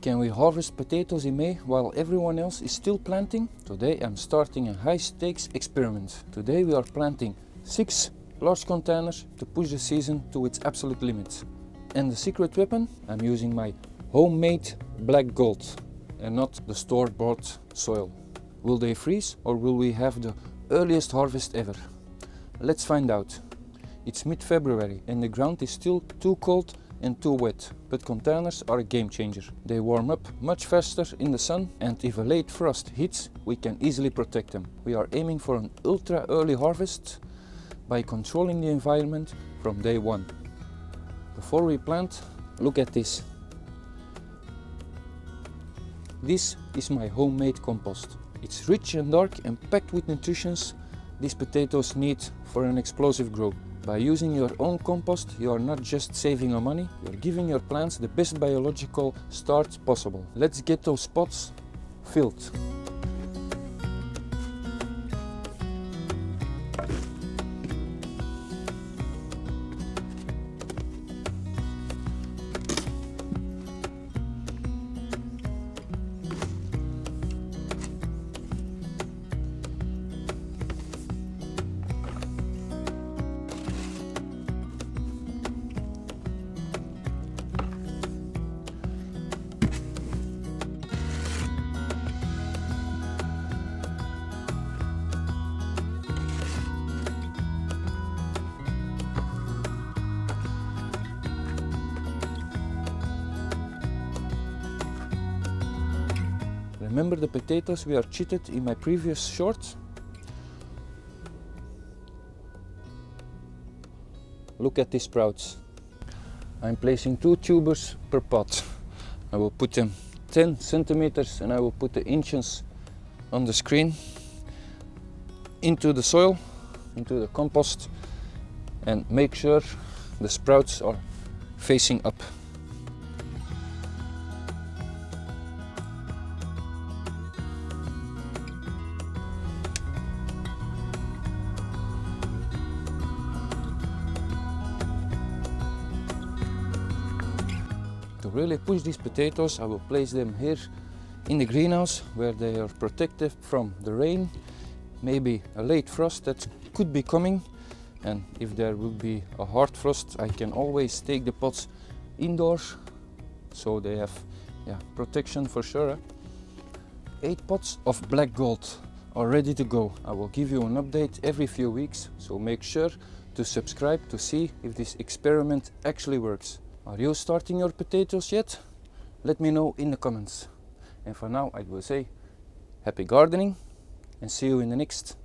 Can we harvest potatoes in May while everyone else is still planting? Today I'm starting a high stakes experiment. Today we are planting 6 large containers to push the season to its absolute limits. And the secret weapon? I'm using my homemade black gold and not the store-bought soil. Will they freeze or will we have the earliest harvest ever? Let's find out. It's mid-February and the ground is still too cold and too wet, but containers are a game changer. They warm up much faster in the sun, and if a late frost hits, we can easily protect them. We are aiming for an ultra early harvest by controlling the environment from day one. Before we plant, look at this. This is my homemade compost. It's rich and dark and packed with nutrients these potatoes need for an explosive growth. By using your own compost, you are not just saving your money, you are giving your plants the best biological start possible. Let's get those pots filled. Remember the potatoes we are chitted in my previous short? Look at these sprouts. I'm placing 2 tubers per pot. I will put them 10 centimeters and I will put the inches on the screen into the soil, into the compost, and make sure the sprouts are facing up. To really push these potatoes, I will place them here in the greenhouse where they are protected from the rain, maybe a late frost that could be coming, and if there will be a hard frost I can always take the pots indoors so they have protection for sure. 8 pots of black gold are ready to go. I will give you an update every few weeks, so make sure to subscribe to see if this experiment actually works. Are you starting your potatoes yet? Let me know in the comments. And for now I will say happy gardening and see you in the next